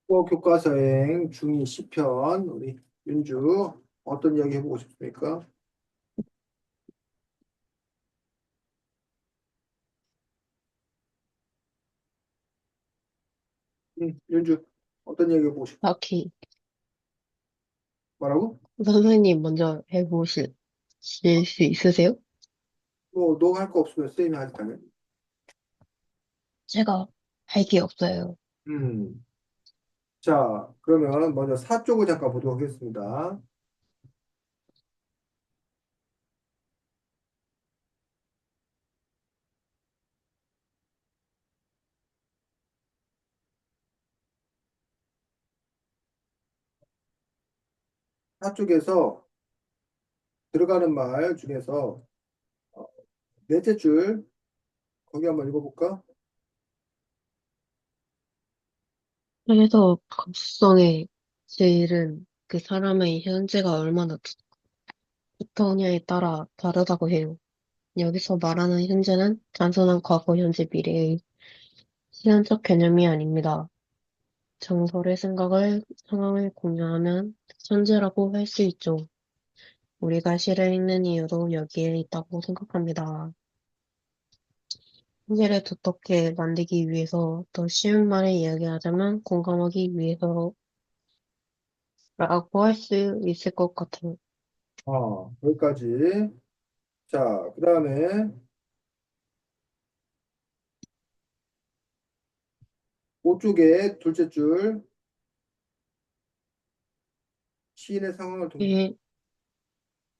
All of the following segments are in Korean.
교과서행 중2 시편 우리 윤주 어떤 이야기 해보고 싶습니까? 윤주 어떤 이야기 해보고 싶어? 딱히 뭐라고? 선생님 먼저 해보실 수 있으세요? 뭐 너가 할 거 없으면 쌤이 하지 당연히. 제가 할 게 없어요. 음, 자 그러면 먼저 사 쪽을 잠깐 보도록 하겠습니다. 사 쪽에서 들어가는 말 중에서 어, 넷째 줄 거기 한번 읽어볼까? 그래서 감수성의 제일은 그 사람의 현재가 얼마나 두터우냐에 따라 다르다고 해요. 여기서 말하는 현재는 단순한 과거, 현재, 미래의 시간적 개념이 아닙니다. 정설의 상황을 공유하면 현재라고 할 수 있죠. 우리가 시를 읽는 이유도 여기에 있다고 생각합니다. 현재를 두텁게 만들기 위해서 더 쉬운 말을 이야기하자면 공감하기 위해서라고 할 수 있을 것 같아요. 여기까지. 자, 그 다음에 오 쪽에 둘째 줄 시인의 상황을 통해. 시-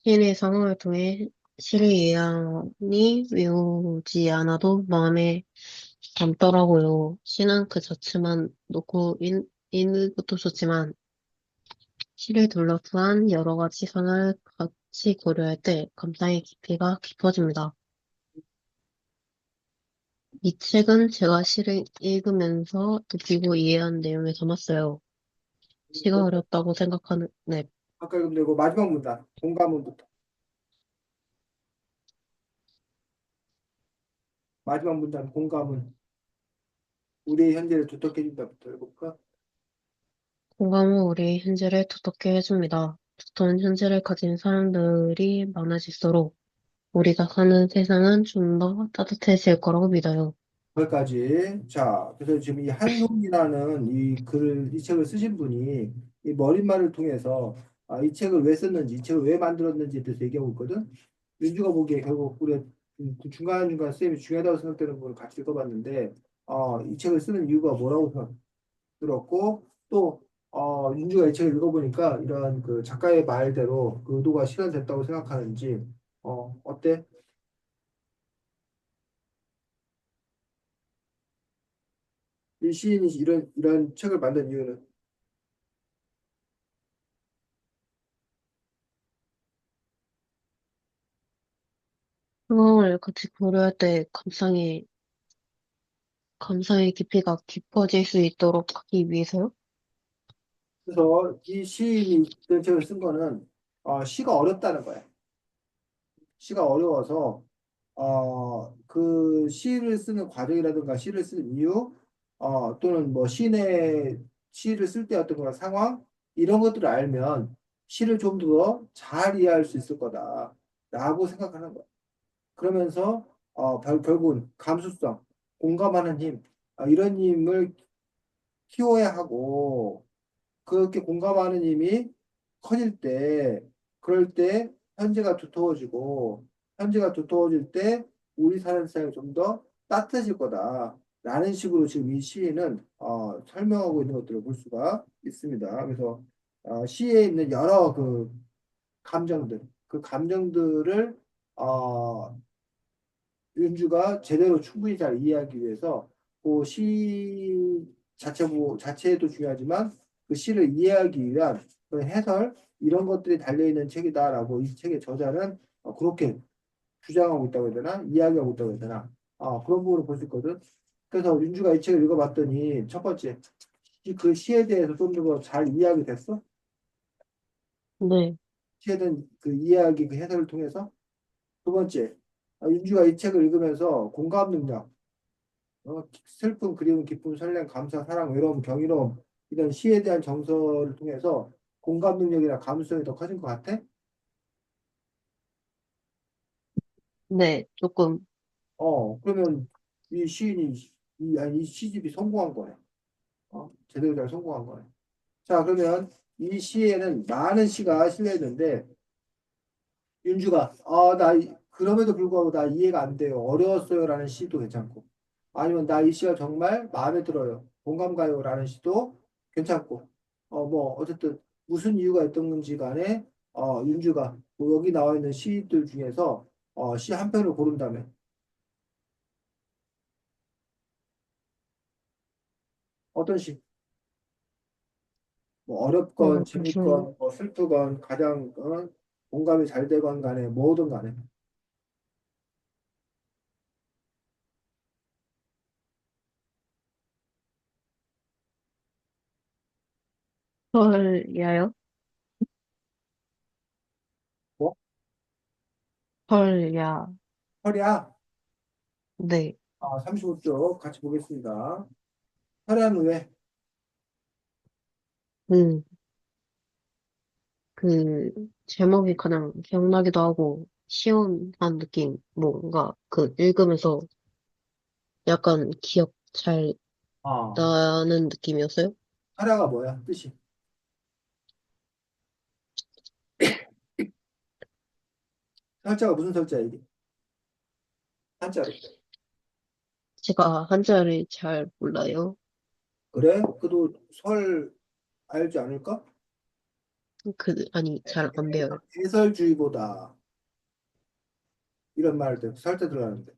시인의 상황을 통해 시를 이해하니 외우지 않아도 마음에 담더라고요. 시는 그 자체만 놓고 읽는 것도 좋지만 시를 둘러싼 여러 가지 상황을 같이 고려할 때 감상의 깊이가 깊어집니다. 이 책은 제가 시를 읽으면서 느끼고 이해한 내용을 담았어요. 시가 어렵다고 생각하는, 네. 아까 읽은 거 마지막 문단 공감문부터. 마지막 문단 공감은 우리의 현재를 두텁게 해준다부터 해볼까? 공감은 우리 현재를 두텁게 해줍니다. 두터운 현재를 가진 사람들이 많아질수록 우리가 사는 세상은 좀 더 따뜻해질 거라고 믿어요. 거기까지. 자, 그래서 지금 이 한송이라는 이 책을 쓰신 분이 이 머릿말을 통해서 이 책을 왜 썼는지, 이 책을 왜 만들었는지에 대해서 얘기하고 있거든. 민주가 보기에 결국 우리 그 중간중간 쌤이 중요하다고 생각되는 부분을 같이 읽어봤는데, 이 책을 쓰는 이유가 뭐라고 들었고, 또, 윤주가 이 책을 읽어보니까 이런 그 작가의 말대로 그 의도가 실현됐다고 생각하는지, 어때? 이 시인이 이런 책을 만든 이유는 상황을 같이 고려할 때 감상의 깊이가 깊어질 수 있도록 하기 위해서요. 그래서 이 시인이 이런 책을 쓴 거는 시가 어렵다는 거야. 시가 어려워서 그 시를 쓰는 과정이라든가 시를 쓰는 이유 또는 뭐 시인의 시를 쓸 때 어떤 그런 상황 이런 것들을 알면 시를 좀 더 잘 이해할 수 있을 거다라고 생각하는 거야. 그러면서 결국은 감수성, 공감하는 힘 이런 힘을 키워야 하고 그렇게 공감하는 힘이 커질 때, 그럴 때 현재가 두터워질 때 우리 사는 세상이 좀 더 따뜻해질 거다. 라는 식으로 지금 이 시인은 설명하고 있는 것들을 볼 수가 있습니다. 그래서 시에 있는 여러 그 감정들, 그 감정들을 어, 윤주가 제대로 충분히 잘 이해하기 위해서 그 시 자체도 중요하지만 그 시를 이해하기 위한 그런 해설 이런 것들이 달려있는 책이다라고 이 책의 저자는 그렇게 주장하고 있다고 해야 되나 이야기하고 있다고 해야 되나 그런 부분을 볼 수 있거든. 그래서 윤주가 이 책을 읽어봤더니 첫 번째 그 시에 대해서 좀 더 잘 이해하게 됐어. 네. 시에 대한 그 이해하기 그 해설을 통해서 두 번째 윤주가 이 책을 읽으면서 공감 능력 슬픔, 그리움, 기쁨, 설렘, 감사, 사랑, 외로움, 경이로움. 이런 시에 대한 정서를 통해서 공감 능력이나 감수성이 더 커진 것 같아? 네, 조금, 그러면 이 시인이 아니, 이 시집이 성공한 거네. 제대로 잘 성공한 거네. 자, 그러면 이 시에는 많은 시가 실려 있는데 윤주가 그럼에도 불구하고 나 이해가 안 돼요. 어려웠어요라는 시도 괜찮고 아니면 나 이 시가 정말 마음에 들어요. 공감 가요라는 시도 괜찮고 뭐 어쨌든 무슨 이유가 있던 건지 간에 윤주가 뭐 여기 나와 있는 시들 중에서 시 한 편을 고른다면 어떤 시? 뭐 어렵건 좀, 재밌건 뭐 슬프건 가장 공감이 잘 되건 간에 뭐든 간에 헐야요? 뭐? 헐야, 허리야? 네. 35쪽 같이 보겠습니다. 허리는 왜? 음, 그, 제목이 그냥 기억나기도 하고, 시원한 느낌, 뭔가, 읽으면서 약간 기억 잘 아, 나는 느낌이었어요? 허리가 뭐야? 뜻이? 설자가 무슨 설자야 이게? 한자로. 제가 한자를 잘 몰라요. 그래? 그래도 설 알지 않을까? 아니, 잘 안 배워요. 해설주의보다 이런 말을 때 설자 들어가는데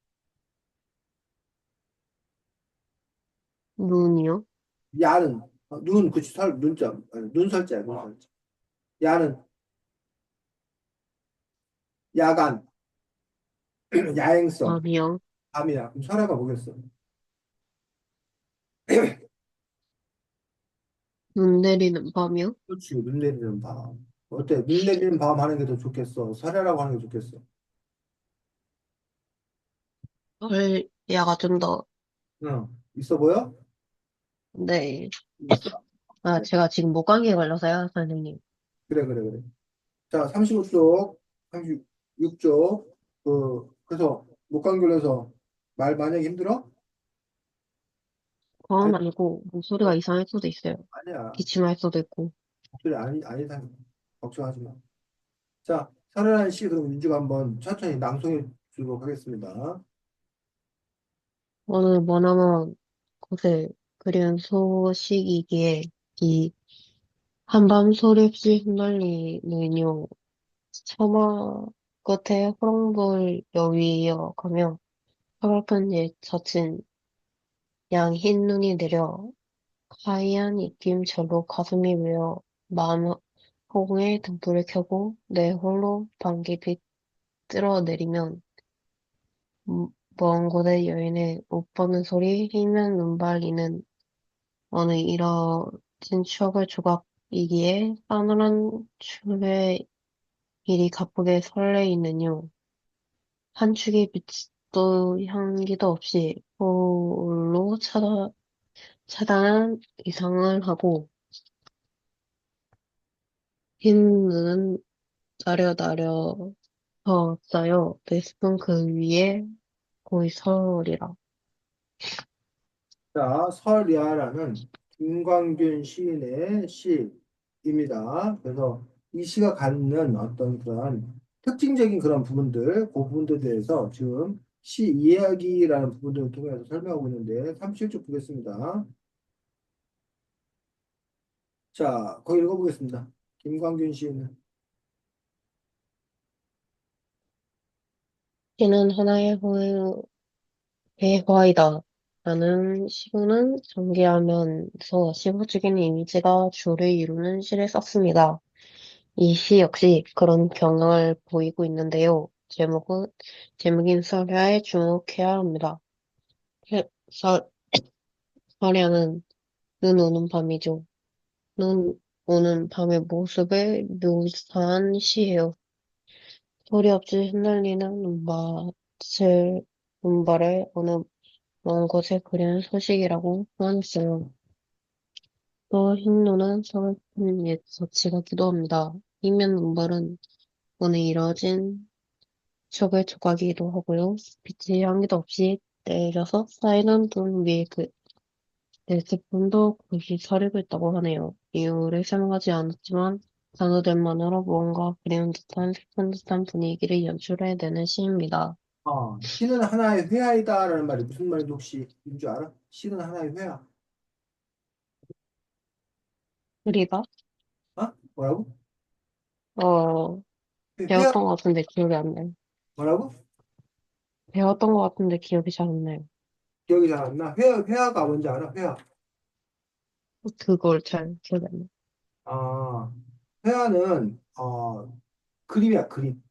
눈이요? 야는 눈 그치 설 눈자 아니, 눈설자야 눈설자. 야는 야간 야행성 밤이요? 밤이야. 그럼 설화가 뭐겠어? 눈 내리는 밤이요? 그렇지 눈 내리는 밤. 어때? 눈 내리는 밤 하는 게 더 좋겠어? 설화라고 하는 게 좋겠어? 야가 좀 더, 응. 있어 보여? 네. 있어? 아, 그래 제가 지금 목감기에 걸려서요, 선생님. 그래. 자, 35쪽, 36쪽, 그래서 목감귤에서 말 만약에 힘들어? 아니, 그건 아니고, 목소리가 이상할 수도 있어요. 아니야. 기침할 수도 있고. 그래, 아니다. 걱정하지 마. 자, 살아나는 시, 그럼 민주가 한번 천천히 낭송해 주도록 하겠습니다. 어느 머나먼 곳에 그린 소식이기에, 이 한밤 소리 없이 흩날리는 처마 끝에 호롱불 여위어 가며 서글픈 옛 젖은 양 흰 눈이 내려 하얀 입김 절로 가슴이 메어 마음 허공에 등불을 켜고 내 홀로 반기빛 쓸어내리면 먼 곳의 여인의 옷 벗는 소리 희면 눈발리는 어느 이뤄진 추억의 조각이기에 싸늘한 추의 일이 가쁘게 설레이느뇨. 한 축의 빛도 향기도 없이 홀로 차단한 이상을 하고 흰 눈은 나려 더 쌓여 베스푼 그 위에 고이 서리라. 자, 설야라는 김광균 시인의 시입니다. 그래서 이 시가 갖는 어떤 그런 특징적인 그런 부분들, 그 부분들에 대해서 지금 시 이야기라는 부분들을 통해서 설명하고 있는데 37쪽 보겠습니다. 자, 거기 읽어보겠습니다. 김광균 시인은 이는 하나의 회화이다. 나는 시구는 전개하면서 시구적인 이미지가 주를 이루는 시를 썼습니다. 이 시 역시 그런 경향을 보이고 있는데요. 제목인 설화에 주목해야 합니다. 해- 설, 설화는 눈 오는 밤이죠. 눈 오는 밤의 모습을 묘사한 시예요. 소리 없이 흩날리는 눈발을 어느 먼 곳에 그리는 소식이라고 표현했어요. 또 흰눈은 서글픈 옛 서치가기도 합니다. 이면 눈발은 오늘 이뤄진 추억의 조각이기도 하고요. 빛의 향기도 없이 내려서 쌓이는 눈 위에 내 제품도 굳이 서리고 있다고 하네요. 이유를 설명하지 않았지만 단어들만으로 무언가 그리운 듯한 슬픈 듯한 분위기를 연출해내는 시입니다. 시는 하나의 회화이다라는 말이 무슨 말인지 혹시 인줄 알아? 시는 하나의 회화. 우리가 뭐라고? 어 회화 배웠던 것 같은데 기억이 안 나요. 뭐라고? 배웠던 것 같은데 기억이 잘 안 나요. 기억이 잘 안 나. 회화가 뭔지 알아? 회화. 그걸 잘 기억이 안 나요. 아, 회화는 그림이야, 그림.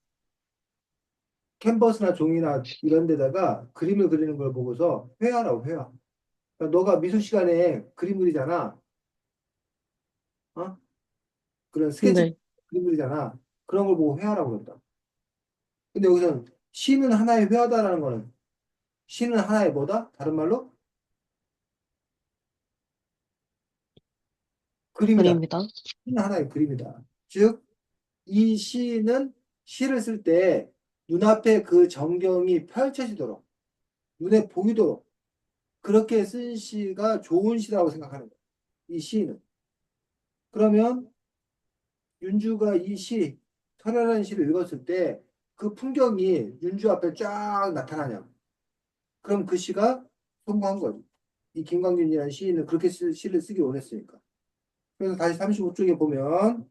캔버스나 종이나 이런 데다가 그림을 그리는 걸 보고서 회화라고 회화. 그러니까 너가 미술 시간에 그림 그리잖아. 어? 그런 스케치 근데 그림 그리잖아. 그런 걸 보고 회화라고 그런다. 근데 여기서는 시는 하나의 회화다라는 거는 시는 하나의 뭐다? 다른 말로 그림이다. 그림이다. 시는 하나의 그림이다. 즉, 이 시는 시를 쓸 때 눈앞에 그 전경이 펼쳐지도록 눈에 보이도록 그렇게 쓴 시가 좋은 시라고 생각하는 거예요. 이 시인은. 그러면 윤주가 이 시, 설이라는 시를 읽었을 때 그 풍경이 윤주 앞에 쫙 나타나냐. 그럼 그 시가 성공한 거지. 이 김광진이라는 시인은 그렇게 시를 쓰기 원했으니까. 그래서 다시 35쪽에 보면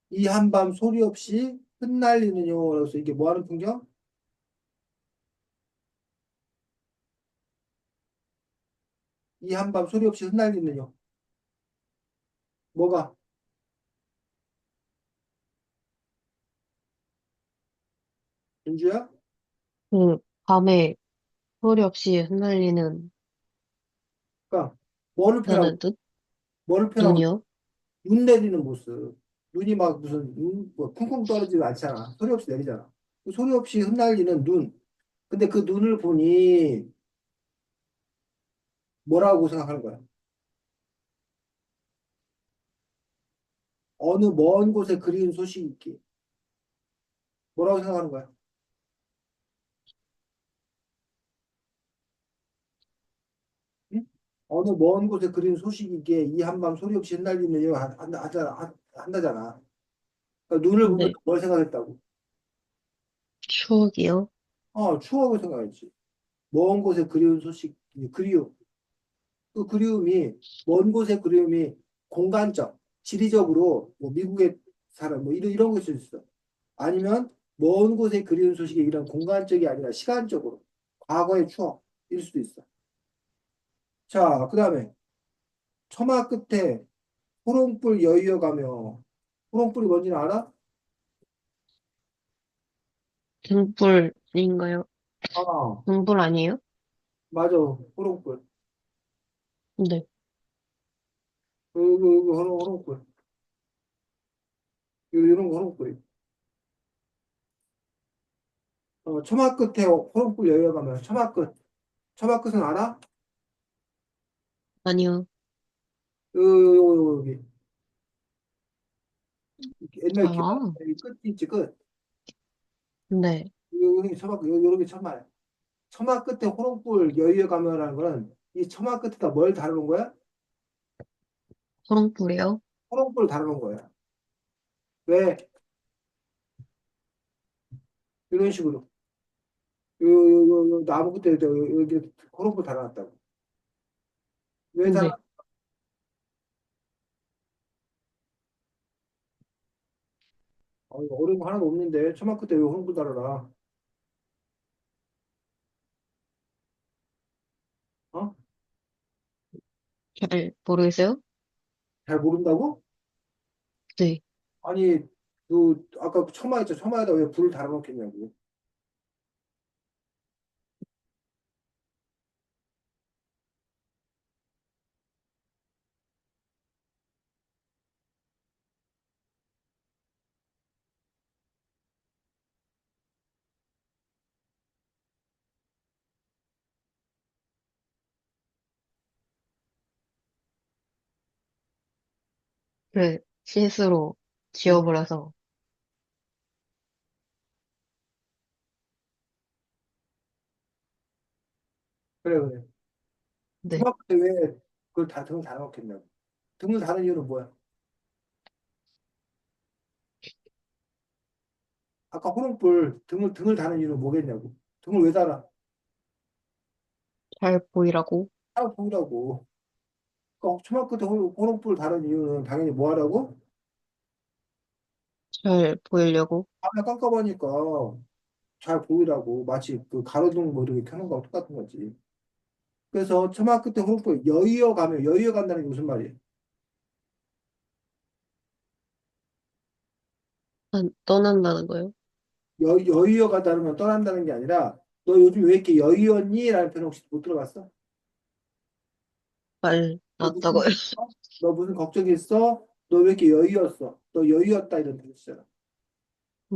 이 한밤 소리 없이 흩날리는 영혼으로서 이게 뭐 하는 풍경? 이 한밤 소리 없이 흩날리는 영혼. 뭐가? 윤주야? 그 밤에 소리 없이 흩날리는 그러니까 뭐를 표현하고 나는 뜻? 뭐를 표현하고 눈이요? 눈 내리는 모습. 눈이 막 무슨 뭐 쿵쿵 떨어지지 않잖아. 소리 없이 내리잖아. 그 소리 없이 흩날리는 눈. 근데 그 눈을 보니 뭐라고 생각하는 거야? 어느 먼 곳에 그리운 소식이 있기. 뭐라고 생각하는 거야? 응? 어느 먼 곳에 그리운 소식이기에 이 한밤 소리 없이 흩날리는 일 한다잖아. 그러니까 눈을 보면 네. 뭘 생각했다고? 추억이요? 추억을 생각했지. 먼 곳에 그리운 소식, 그리움. 그 그리움이 먼 곳의 그리움이 공간적, 지리적으로 뭐 미국의 사람 뭐 이런 것일 수 있어. 아니면 먼 곳에 그리운 소식이 이런 공간적이 아니라 시간적으로 과거의 추억일 수도 있어. 자, 그다음에 처마 끝에 호롱불 여이어가며 호롱불이 뭔지는 알아? 등불인가요? 아, 등불 아니에요? 맞아. 호롱불. 네. 여기 호롱불. 이런 거 호롱불이. 처마 끝에 호롱불 여이어가며 처마 끝. 처마 끝은 알아? 아니요. 여기. 옛날 기말 아, 끝 있지 끝. 네. 여기 처마 요런 게 처마야. 처마 끝에 호롱불 여유에 가면라는 거는 이 처마 끝에다 뭘 다루는 거야? 호롱불이요? 호롱불 다루는 거야. 왜? 이런 식으로 요 나무 끝에 여기 호롱불 달아놨다고. 왜 달아? 네. 이거 어려운 거 하나도 없는데 처마 끝에 왜 호롱불 달아라? 어? 잘 모르겠어요? 잘 모른다고? 네. 아니 그 아까 그 처마 있죠? 처마에다 왜 불을 달아놓겠냐고. 그 실수로 응, 지워버려서. 그래, 그래. 네. 중학교 때 왜 그걸 다 등을 다 넣겠냐고. 등을 다는 이유는 뭐야? 아까 호롱불 등을 다는 이유는 뭐겠냐고. 등을 왜 달아? 잘 보이라고. 하나 보이라고. 그러니까 초등학교 때 호롱불 다는 이유는 당연히 뭐 하라고? 잘 보이려고. 밤에 깜깜하니까 잘 보이라고. 마치 그 가로등 뭐 이렇게 켜는 거랑 똑같은 거지. 그래서 초등학교 때 호롱불 여의어 가면 여의어 간다는 게 무슨 말이에요? 떠난다는 거요. 여의어 가다는 건 떠난다는 게 아니라 너 요즘 왜 이렇게 여의었니? 라는 표현 혹시 못 들어봤어? 말 너 무슨 낫다고요. 일 있어? 너 무슨 걱정이 있어? 너 왜 이렇게 여의었어? 너 여의었다 이런 뜻이잖아.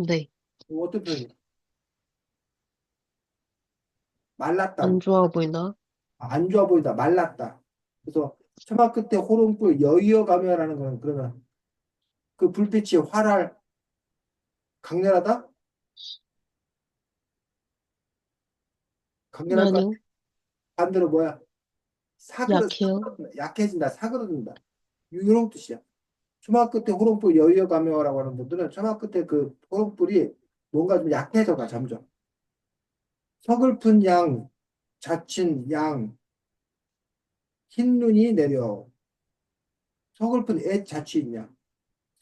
네. 그럼 어떤 표현이야? 안 말랐다고. 좋아 보인다. 안 좋아 보인다. 말랐다. 그래서 초등학교 때 호롱불 여의어 가며라는 거는 그러면 그 불빛이 활활 강렬하다? 강렬할까? 아니요. 반대로 뭐야? 약해요. 약해진다. 사그러든다. 이런 뜻이야. 초등학교 때 호롱불 여의어 가며라고 하는 분들은 초등학교 때 그 호롱불이 뭔가 좀 약해져 가 점점. 서글픈 양, 자친 양, 흰 눈이 내려. 서글픈 애 자취인 양.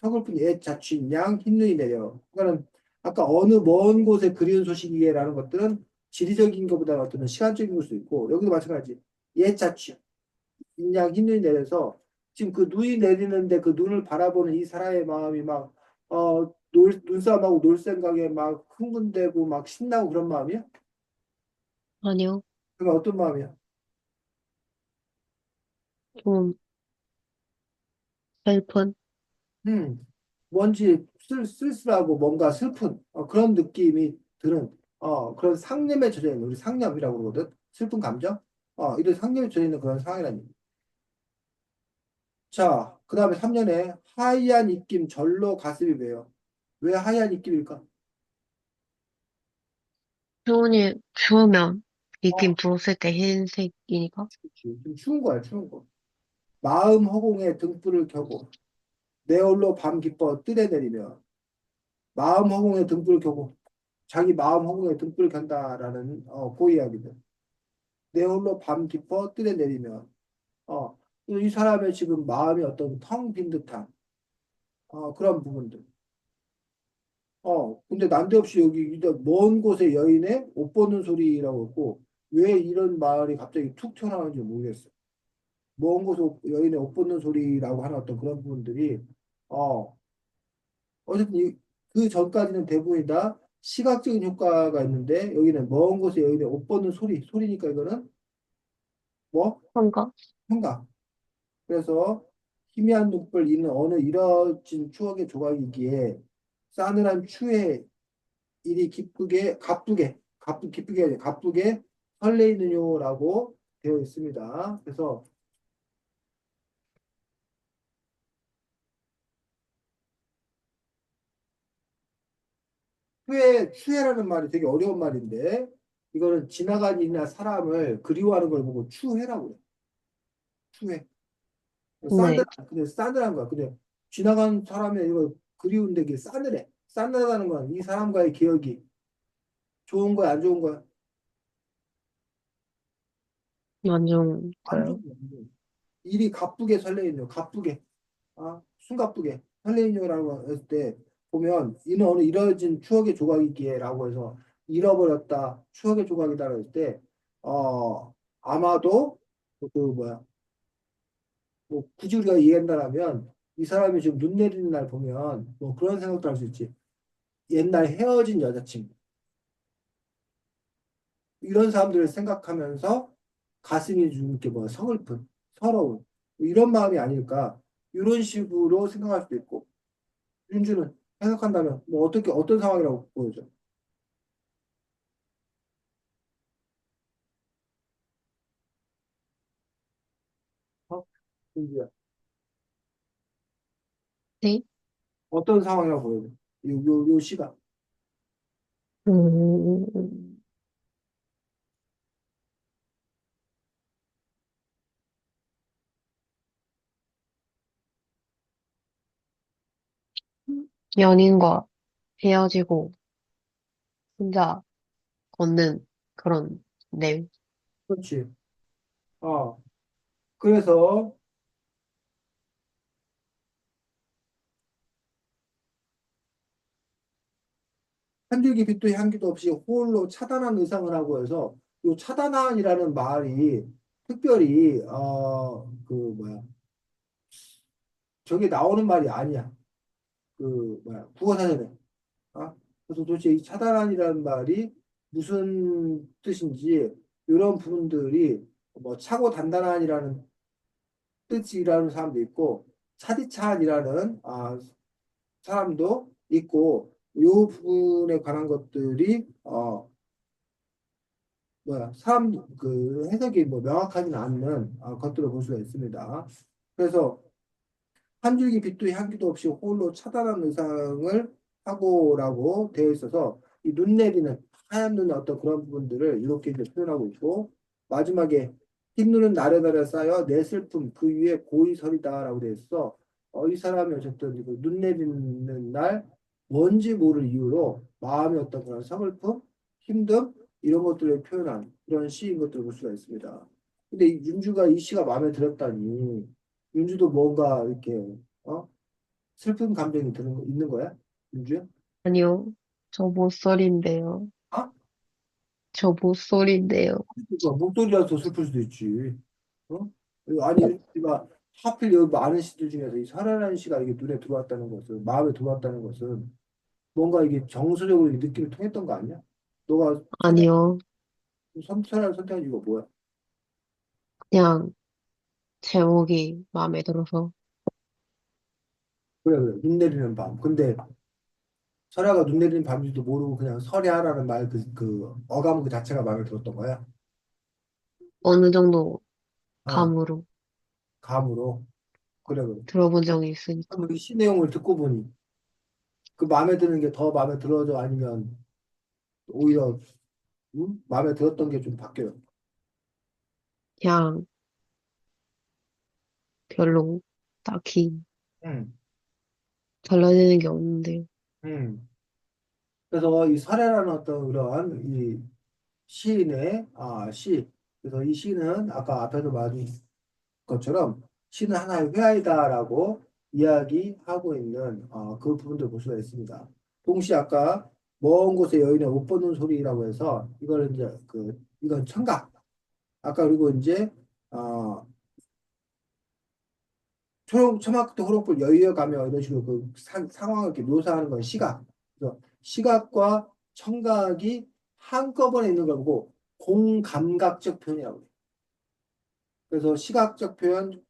서글픈 애 자취인 양, 흰 눈이 내려. 그러니까는 아까 어느 먼 곳에 그리운 소식이에라는 것들은 지리적인 것보다 어떤 시간적인 걸 수도 있고 여기도 마찬가지. 옛 자취, 인양 흰 눈이 내려서 지금 그 눈이 내리는데 그 눈을 바라보는 이 사람의 마음이 막 눈싸움하고 놀 생각에 막 흥분되고 막 신나고 그런 마음이야? 아니요. 그게 어떤 마음이야? 좀 슬픈. 음, 뭔지 쓸쓸하고 뭔가 슬픈 그런 느낌이 드는 그런 상념에 젖어 있는 우리 상념이라고 그러거든. 슬픈 감정. 이런 상념에 젖어 있는 그런 상황이라는 얘기. 자, 그 다음에 3년에 하얀 입김 절로 가슴이 베요. 왜 하얀 입김일까? 추우면 입김 어, 불었을 때 흰색이니까. 그치. 좀 추운 거야, 추운 거. 마음 허공에 등불을 켜고 내 홀로 밤 기뻐 뜰에 내리며 마음 허공에 등불을 켜고 자기 마음 허공에 등불을 켠다라는 그 이야기들. 내 홀로 밤 깊어 뜰에 내리면 이 사람의 지금 마음이 어떤 텅 빈 듯한 그런 부분들. 근데 난데없이 여기 먼 곳에 여인의 옷 벗는 소리라고 했고 왜 이런 말이 갑자기 툭 튀어나오는지 모르겠어. 먼 곳에 여인의 옷 벗는 소리라고 하는 어떤 그런 부분들이 어 어쨌든 그 전까지는 대부분이 다 시각적인 효과가 있는데 여기는 먼 곳에 여인의 옷 벗는 소리니까 이거는 뭐 그런가? 생각. 그래서 희미한 눈불 이는 어느 이뤄진 추억의 조각이기에 싸늘한 추의 일이 기쁘게 가쁘게 설레이느냐라고 되어 있습니다. 그래서 추해라는 말이 되게 어려운 말인데 이거는 지나간 일이나 사람을 그리워하는 걸 보고 추해라고 그래. 추해. 네. 그냥 싸늘한 거야. 그냥 지나간 사람의 이거 그리운데 이게 싸늘해. 싸늘하다는 건 이 사람과의 기억이 좋은 거야, 안 좋은 거야? 안 좋은 안 거요. 좋은 거야. 안 좋은 거야. 일이 가쁘게 설레이는 가쁘게 숨가쁘게 설레이냐라고 했을 때 보면 이는 어느 이뤄진 추억의 조각이기에라고 해서 잃어버렸다 추억의 조각이다라고 했을 때 아마도 그 뭐야 뭐 굳이 우리가 이해한다라면 이 사람이 지금 눈 내리는 날 보면 뭐 그런 생각도 할 수 있지 옛날 헤어진 여자친구 이런 사람들을 생각하면서 가슴이 좀 이렇게 뭐 서글픈 서러운 뭐 이런 마음이 아닐까 이런 식으로 생각할 수도 있고 윤주는 해석한다면 뭐 어떻게 어떤 상황이라고 보여져? 어? 윤주야. 네. 어떤 상황이라고 보여요? 요 시가. 음, 연인과 헤어지고 혼자 걷는 그런 내용. 그렇지. 어, 그래서 한줄기 빛도 향기도 없이 홀로 차단한 의상을 하고 해서 요 차단한이라는 말이 특별히 그 뭐야 저게 나오는 말이 아니야. 그 뭐야 국어사전에. 어? 그래서 도대체 이 차단한이라는 말이 무슨 뜻인지 이런 부분들이 뭐 차고 단단한이라는 뜻이라는 사람도 있고 차디찬이라는 사람도 있고 이 부분에 관한 것들이 뭐야 사람 그 해석이 뭐 명확하지는 않는 것들을 볼 수가 있습니다. 그래서 한 줄기 빛도 향기도 없이 홀로 차단한 의상을 하고라고 되어 있어서 이 눈 내리는 하얀 눈의 어떤 그런 부분들을 이렇게 이제 표현하고 있고 마지막에 흰눈은 나래나래 쌓여 내 슬픔 그 위에 고이 서리다라고 되어 있어 이 사람이 어쨌든 이거 눈 내리는 날 뭔지 모를 이유로 마음의 어떤 그런 서글픔, 힘듦 이런 것들을 표현한 그런 시인 것들을 볼 수가 있습니다. 근데 이 윤주가 이 시가 마음에 들었다니 윤주도 뭔가 이렇게 어? 슬픈 감정이 있는 거야? 윤주야? 아니요. 저 모쏠인데요. 아? 저 모쏠인데요. 그러니까 목도리라서 슬플 수도 있지. 어? 아니, 우리가 하필 여기 많은 시들 중에서 이 설아라는 시가 이게 눈에 들어왔다는 것은, 마음에 들어왔다는 것은 뭔가 이게 정서적으로 이 느낌이 통했던 거 아니야? 너가 아니요. 설아를 선택한 이유가 뭐야? 그냥 제목이 마음에 들어서. 그래, 그래. 눈 내리는 밤. 근데 설아가 눈 내리는 밤인지도 모르고 그냥 설야라는 말 그 어감 그 자체가 마음에 들었던 거야. 어느 정도 어, 감으로 감으로. 그래, 그래. 들어본 적이 있으니까. 그럼 이시 내용을 듣고 보니 그 마음에 드는 게 더 마음에 들어져 아니면 오히려 마음에 들었던 게 좀 바뀌어요. 그냥 별로 딱히 음, 달라지는 게 없는데. 음. 그래서 이 사례라는 어떤 그러한 이 시인의 시. 그래서 이 시는 아까 앞에서 말한 것처럼 시는 하나의 회화이다라고 이야기하고 있는 그 부분도 볼 수가 있습니다. 동시에 아까 먼 곳에 여인의 옷 벗는 소리라고 해서 이걸 이제 이건 청각. 아까 그리고 이제 어, 초막부터 호롱불 여이어가며 이런 식으로 그 상황을 이렇게 묘사하는 건 시각. 그래서 시각과 청각이 한꺼번에 있는 걸 보고 공감각적 표현이라고 해요. 그래서 시각적 표현,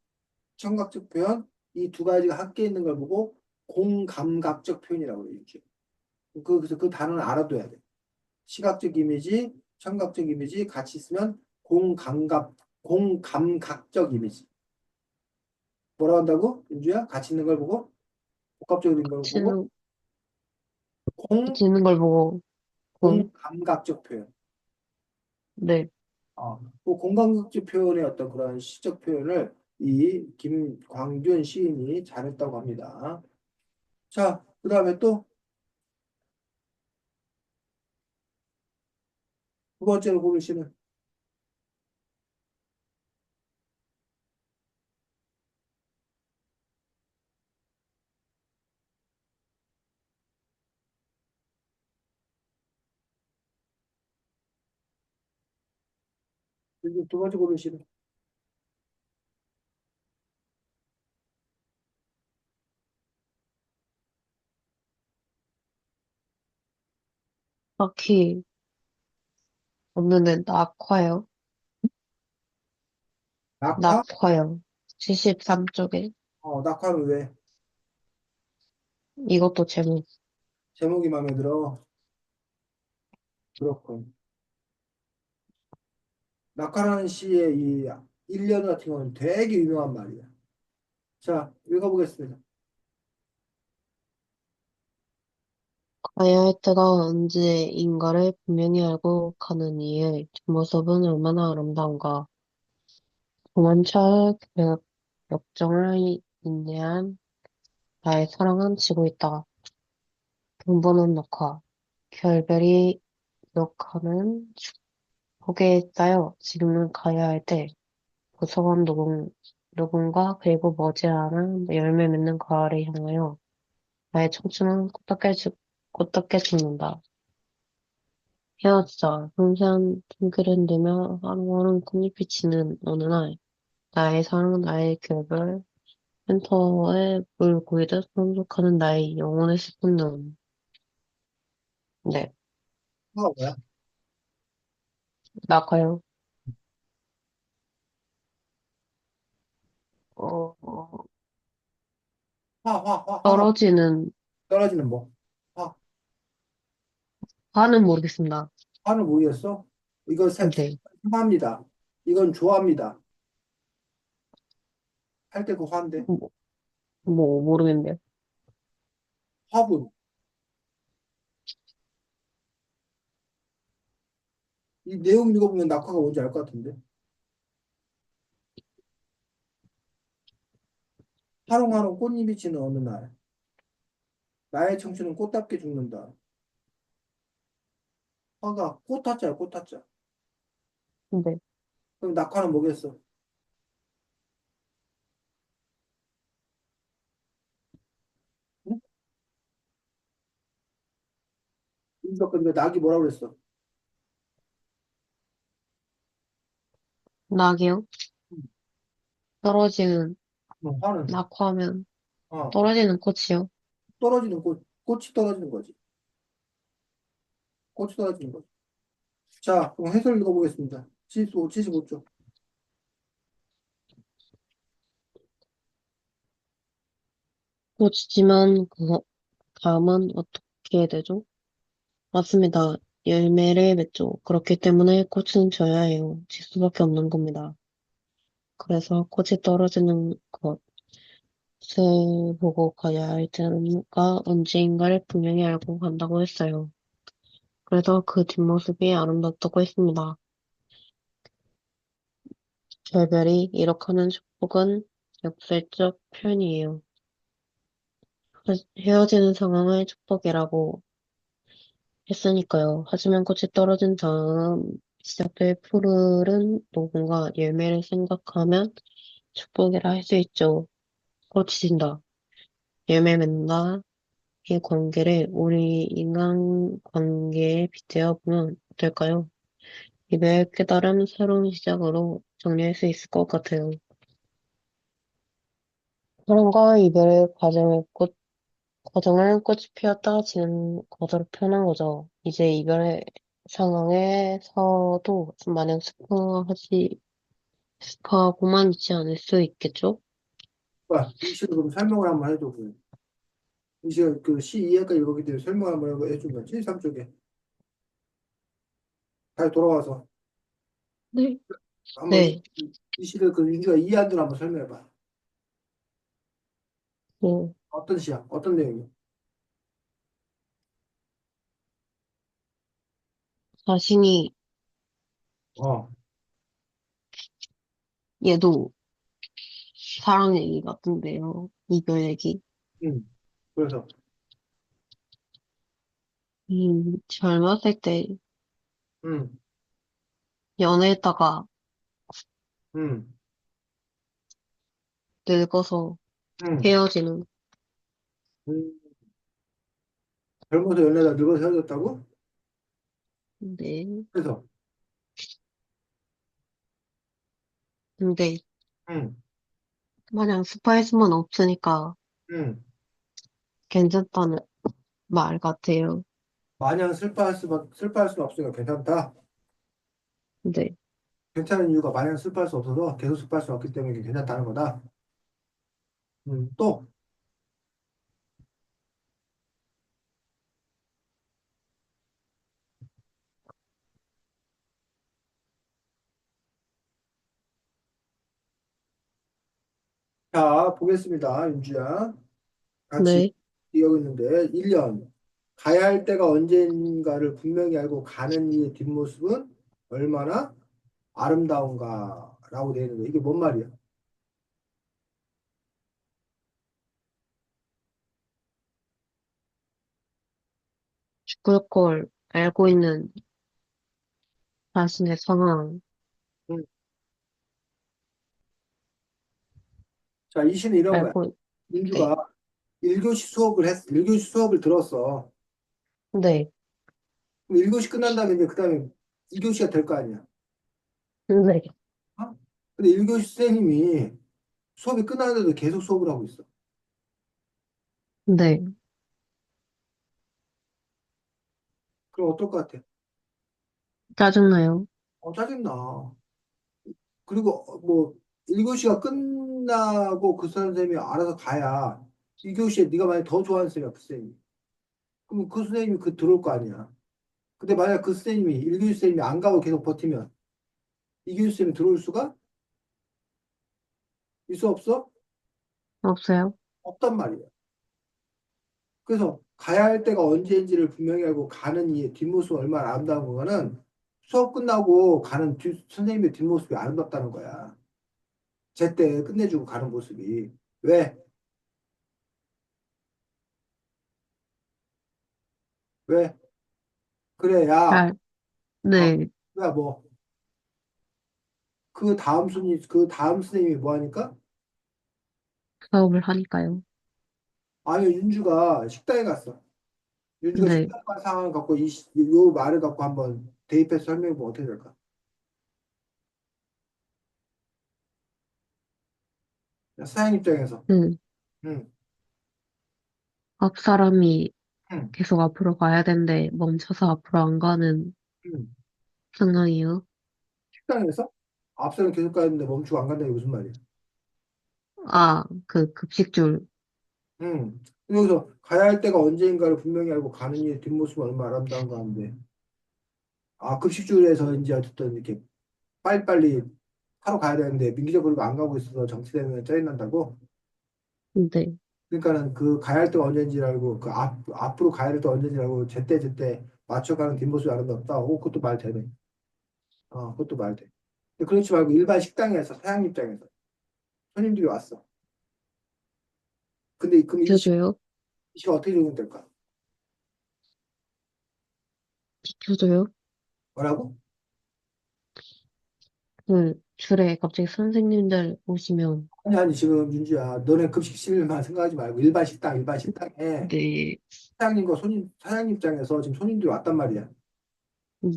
청각적 표현 이 두 가지가 함께 있는 걸 보고 공감각적 표현이라고 해요. 이렇게. 그래서 그 단어를 알아둬야 돼. 시각적 이미지, 청각적 이미지 같이 있으면 공감각적 이미지. 뭐라고 한다고? 윤주야? 같이 있는 걸 보고 복합적인 걸 보고 치는, 공 치는 걸 보고, 공감각적 표현. 네. 그 공감각적 표현의 어떤 그런 시적 표현을 이 김광준 시인이 잘했다고 합니다. 자, 그 다음에 또 두 번째로 고르시는 두 번째 고르시는 딱히 없는데 낙화요. 낙화? 낙화요. 73쪽에. 낙화는 왜? 이것도 제목. 제목이 마음에 들어. 그렇군. 낙화라는 시의 이 일련 같은 경우는 되게 유명한 말이야. 자, 읽어보겠습니다. 가야 할 때가 언제인가를 분명히 알고 가는 이의 뒷모습은 얼마나 아름다운가. 도만차의 역정을 인내한 나의 사랑은 지고 있다. 등번호 녹화. 결별이 기억하는 축복에 쌓여 지금은 가야 할 때, 도서관 누군가 그리고 머지않아 열매 맺는 가을을 향하여 나의 청춘은 꽃답게 죽는다. 헤어지자 흥세한 손길을 흔들며 하루하루 꽃잎이 지는 어느 날 나의 사랑 나의 결별 펜터에 물 고이듯 손속하는 나의 영혼의 슬픈 눈. 네, 화가 뭐야? 나가요. 어, 화가 떨어지는 떨어지는 뭐? 화, 화는 모르겠습니다. 화는 모르겠어? 이거 네, 화입니다. 이건 좋아합니다. 할 때 그 화인데. 뭐, 모르겠네요. 화분. 이 내용 읽어보면 낙화가 뭔지 알 것 같은데. 하롱하롱 꽃잎이 지는 어느 날. 나의 청춘은 꽃답게 죽는다. 화가 꽃 타자야, 꽃 타자. 네, 그럼 낙화는 뭐겠어? 응? 이거 낙이 뭐라 그랬어? 낙이요? 응. 떨어지는, 화는 낙화하면 어 떨어지는 꽃이요? 떨어지는 꽃, 꽃이 떨어지는 거지. 꽃이 떨어지는 거지. 자, 그럼 해설 읽어보겠습니다. 75쪽. 꽃이지만 그 다음은 어떻게 되죠? 맞습니다. 열매를 맺죠. 그렇기 때문에 꽃은 져야 해요. 질 수밖에 없는 겁니다. 그래서 꽃이 떨어지는 것을 보고 가야 할 때가 언제인가를 분명히 알고 간다고 했어요. 그래서 그 뒷모습이 아름답다고 했습니다. 결별이 이룩하는 축복은 역설적 표현이에요. 헤어지는 상황을 축복이라고 했으니까요. 하지만 꽃이 떨어진 다음 시작될 푸르른 녹음과 열매를 생각하면 축복이라 할 수 있죠. 꽃이 진다. 열매 맺는다. 이 관계를 우리 인간 관계에 빗대어 보면 어떨까요? 이별 깨달음 새로운 시작으로 정리할 수 있을 것 같아요. 사랑과 이별의 과정을 꽃이 피었다가 지는 것으로 표현한 거죠. 이제 이별의 상황에서도 마냥 스파하고만 있지 않을 수 있겠죠? 봐, 이 시를 그럼 설명을 한번 해줘. 이 시가 그 시 이해까지 읽었기 때문에 설명 한번 해준 거야. 73쪽에. 다시 돌아와서 네. 한번 네. 이 시를 그 윤주가 이해한 대로 한번 설명해봐. 뭐, 어떤 시야? 어떤 내용이야? 자신이, 어, 얘도 사랑 얘기 같은데요. 이별 얘기. 응. 그래서, 젊었을 때 응, 연애했다가 응, 늙어서 응, 헤어지는, 응. 젊어서 연애다 늙어서 헤어졌다고? 네. 그래서, 근데 응, 마냥 스파일 수만 없으니까 응. 괜찮다는 말 같아요. 마냥 슬퍼할 수는 없으니까 괜찮다. 네. 괜찮은 이유가 마냥 슬퍼할 수 없어서 계속 슬퍼할 수 없기 때문에 괜찮다는 거다. 또, 자, 보겠습니다. 윤주야. 같이 네. 이어고 있는데, 1년. 가야 할 때가 언제인가를 분명히 알고 가는 이의 뒷모습은 얼마나 아름다운가라고 되어 있는 거야. 이게 뭔 말이야? 죽을 걸 알고 있는 자신의 상황, 응. 자, 이 시는 이런 거야. 알고, 네, 민주가 1교시 수업을 했어. 1교시 수업을 들었어. 네, 그럼 1교시 끝난 다음에 이제 그 다음에 2교시가 될 거 아니야. 네, 어? 근데 1교시 선생님이 수업이 끝나는데도 계속 수업을 하고 있어. 네, 그럼 어떨 것 같아? 짜증나요? 짜증나. 그리고 뭐 1교시가 끝나고 그 선생님이 알아서 가야 2교시에 네가 만약 더 좋아하는 선생님이야, 그 선생님이. 그럼 그 선생님이 그 들어올 거 아니야. 근데 만약 그 선생님이 1교시 선생님이 안 가고 계속 버티면 2교시 선생님이 들어올 수가 있어 없어? 없어요? 없단 말이야. 그래서 가야 할 때가 언제인지를 분명히 알고 가는 이 뒷모습이 얼마나 아름다운 거는 수업 끝나고 가는 선생님의 뒷모습이 아름답다는 거야. 제때 끝내주고 가는 모습이. 왜? 왜? 그래야, 잘, 어, 네, 그래야 뭐, 그 다음 선생님이 뭐 하니까? 사업을 하니까요. 아니, 윤주가 식당에 갔어. 윤주가 네, 식당 간 상황을 갖고 요 말을 갖고 한번 대입해서 설명해 보면 어떻게 될까? 사장 입장에서. 그, 응, 앞 사람이 응, 계속 앞으로 가야 되는데 멈춰서 앞으로 안 가는 응. 상황이요. 식당에서 앞서는 계속 가는데 멈추고 안 간다는 게 무슨 말이야? 아, 그 급식줄, 응. 여기서 가야 할 때가 언제인가를 분명히 알고 가는 이의 뒷모습은 얼마나 아름다운가 하는데, 급식줄에서 이제 어쨌든 이렇게 빨리빨리 하러 가야 되는데 민기적으로 안 가고 있어서 정치 때문에 짜증난다고? 네, 그러니까는 그 가야 할 때가 언제인지 알고 앞으로 가야 할 때 언제인지 알고 제때 맞춰가는 뒷모습이 아름답다. 그것도 말 되네. 그것도 말 돼. 근데 그렇지 말고 일반 식당에서 사장 입장에서 손님들이 왔어. 근데 그럼 비켜줘요? 이 시가 어떻게 적용될까? 비켜줘요? 뭐라고? 그 줄에 갑자기 선생님들 오시면, 아니 지금 윤주야 너네 급식실만 생각하지 말고 일반 식당에 네, 사장님 입장에서 지금 손님들이 왔단 말이야.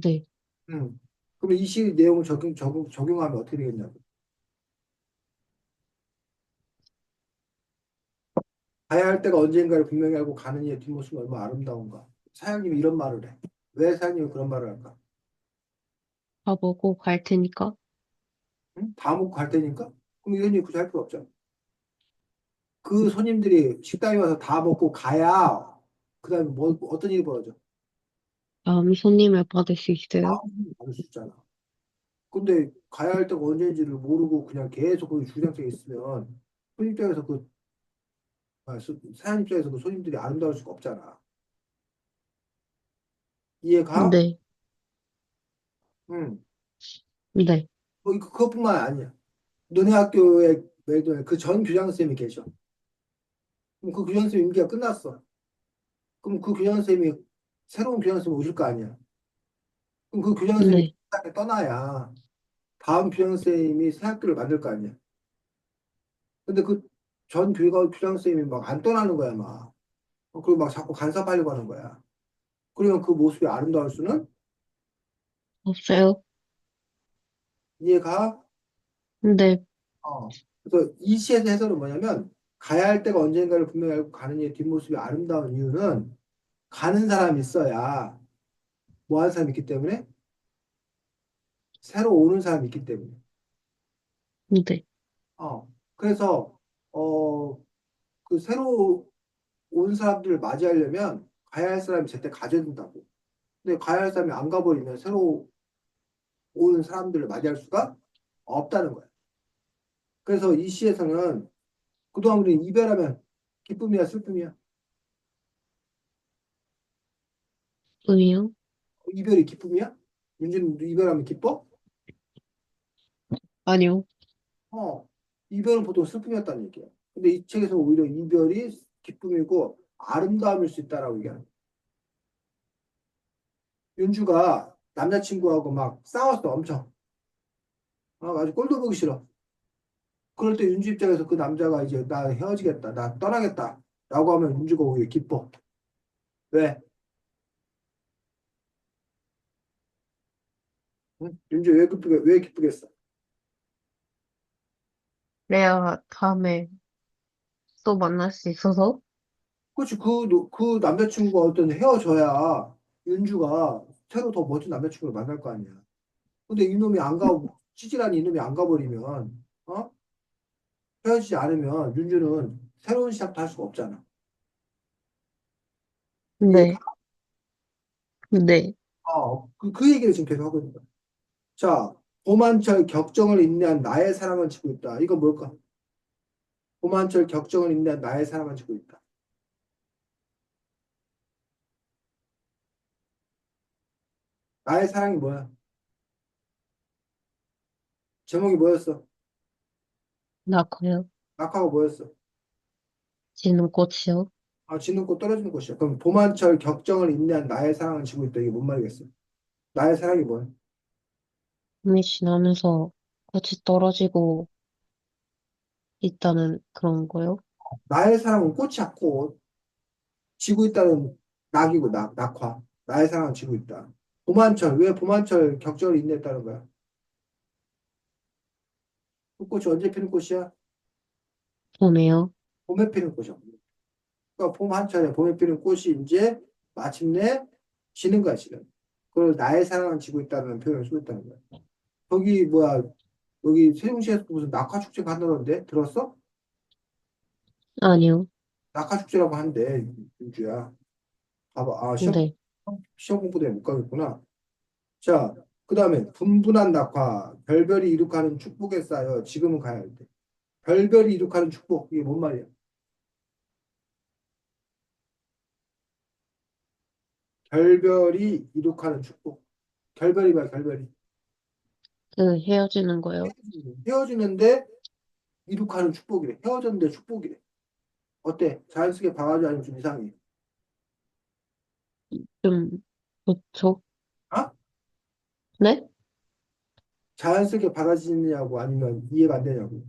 네, 음. 그럼 이 시 내용을 적용하면 어떻게 되겠냐고. 가야 할 때가 언젠가를 분명히 알고 가는 이의 뒷모습이 얼마나 아름다운가. 사장님이 이런 말을 해. 왜 사장님이 그런 말을 할까? 가보고 갈 테니까. 응? 다 먹고 갈 테니까? 그럼 이런 얘기 굳이 할 필요 없잖아. 그 손님들이 식당에 와서 다 먹고 가야 그다음에 뭐 어떤 일이 벌어져? 다음 손님을 받을 수 있어요? 다음 손님이 받을 수 있잖아. 근데 가야 할 때가 언제인지를 모르고 그냥 계속 거기 주장성에 있으면 손님 입장에서 사장 입장에서 그 손님들이 아름다울 수가 없잖아. 이해가? 네, 응. 네, 그것뿐만 아니야. 너네 학교에 그 전 교장 선생님이 계셔. 그럼 그 교장 선생님 임기가 끝났어. 그럼 그 교장 선생님이 새로운 교장 선생님 오실 거 아니야. 그럼 그 교장 선생님이 네, 식당에 떠나야 다음 교장 선생님이 새 학교를 만들 거 아니야. 근데 그 전 교장 선생님이 막 안 떠나는 거야, 막. 그리고 막 자꾸 간섭하려고 하는 거야. 그러면 그 모습이 아름다울 수는 없어요? 이해가? 네, 그래서 이 시에서 해설은 뭐냐면 가야 할 때가 언젠가를 분명히 알고 가는 이의 뒷모습이 아름다운 이유는 가는 사람이 있어야 뭐 하는 사람이 있기 때문에 새로 오는 사람이 있기 때문에. 네, 그래서 그 새로 온 사람들을 맞이하려면 가야 할 사람이 제때 가져야 된다고. 근데 가야 할 사람이 안 가버리면 새로 오는 사람들을 맞이할 수가 없다는 거야. 그래서 이 시에서는 그동안 우리 이별하면 기쁨이야 슬픔이야? 의요? 이별이 기쁨이야? 윤주는 이별하면 기뻐? 아니요. 어. 이별은 보통 슬픔이었다는 얘기야. 근데 이 책에서 오히려 이별이 기쁨이고 아름다움일 수 있다라고 얘기하는 거야. 윤주가 남자친구하고 막 싸웠어, 엄청. 아주 꼴도 보기 싫어. 그럴 때 윤주 입장에서 그 남자가 이제 나 헤어지겠다, 나 떠나겠다, 라고 하면 윤주가 오히려 기뻐. 왜? 응? 윤주 왜 기쁘겠어? 그래야 다음에 또 만날 수 있어서? 그렇지, 그 남자친구가 어떤 헤어져야 윤주가 새로 더 멋진 남자친구를 만날 거 아니야. 근데 이놈이 안 가, 찌질한 이놈이 안 가버리면, 어? 헤어지지 않으면 윤주는 새로운 시작도 할 수가 없잖아. 이해가? 네. 네. 그 얘기를 지금 계속 하고 있는 거야. 자, 도만철 격정을 인내한 나의 사랑을 지고 있다. 이건 뭘까? 도만철 격정을 인내한 나의 사랑을 지고 있다. 나의 사랑이 뭐야? 제목이 뭐였어? 낙화요. 낙하가 뭐였어? 지는 꽃이요. 지는 꽃 떨어지는 꽃이야. 그럼 도만철 격정을 인내한 나의 사랑을 지고 있다. 이게 뭔 말이겠어? 나의 사랑이 뭐야? 밤이 지나면서 꽃이 떨어지고 있다는 그런 거요. 나의 사랑은 꽃이야, 꽃. 지고 있다는 낙이고, 낙화. 나의 사랑을 지고 있다. 왜 도만철 격정을 인내했다는 거야? 그 꽃이 언제 피는 꽃이야? 봄에요. 봄에 피는 꽃이야. 그러니까 봄 한철에 봄에 피는 꽃이 이제 마침내 지는 거야, 지금. 그걸 나의 사랑을 지고 있다는 표현을 쓰고 있다는 거야. 거기, 뭐야, 여기 세종시에서 무슨 낙화축제 간다던데? 들었어? 아니요. 낙화축제라고 한대, 윤주야. 봐봐. 네. 시험 공부 때문에 못 가겠구나. 자, 그 다음에 분분한 낙화, 별별이 이룩하는 축복에 쌓여 지금은 가야 할 때. 별별이 이룩하는 축복, 이게 뭔 말이야? 별별이 이룩하는 축복. 결별이 뭐야, 결별이. 그 헤어지는 거요. 헤어지는데 이룩하는 축복이래. 헤어졌는데 축복이래. 어때? 자연스럽게 봐가지고 아니면 좀 이상해. 좀 좋죠. 아? 네? 자연스럽게 받아들이냐고 아니면 이해가 안 되냐고.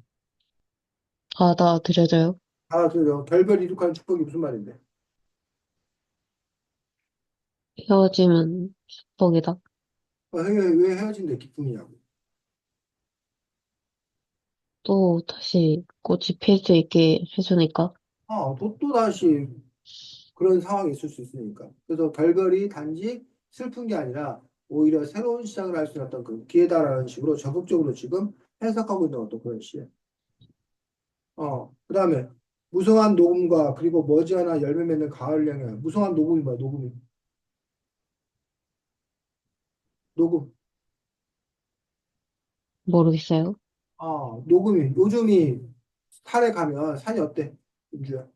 받아들여져요. 그 결별 이룩하는 축복이 무슨 말인데? 헤어짐은 축복이다. 왜 헤어진대 기쁨이냐고. 또 다시 꽃이 필 수 있게 해주니까. 또 다시 그런 상황이 있을 수 있으니까. 그래서 결별이 단지 슬픈 게 아니라 오히려 새로운 시작을 할 수 있는 어떤 그 기회다라는 식으로 적극적으로 지금 해석하고 있는 어떤 그런 시에. 그 다음에 무성한 녹음과 그리고 머지않아 열매 맺는 가을 향연. 무성한 녹음이 뭐야, 녹음이. 녹음. 모르겠어요. 녹음이. 요즘이 산에 가면 산이 어때? 윤주야.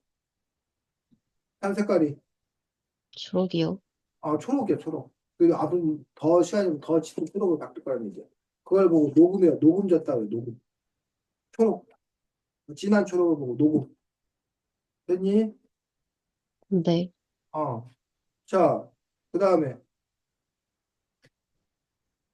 산 색깔이. 추억이요. 초록이야, 초록. 그리고 아주 더 시간이 더 지속 초록으로 바뀔 거라는 얘기야. 그걸 보고 녹음이야. 녹음졌다 그래, 녹음. 초록. 진한 초록을 보고 녹음. 됐니? 네. 자, 그 다음에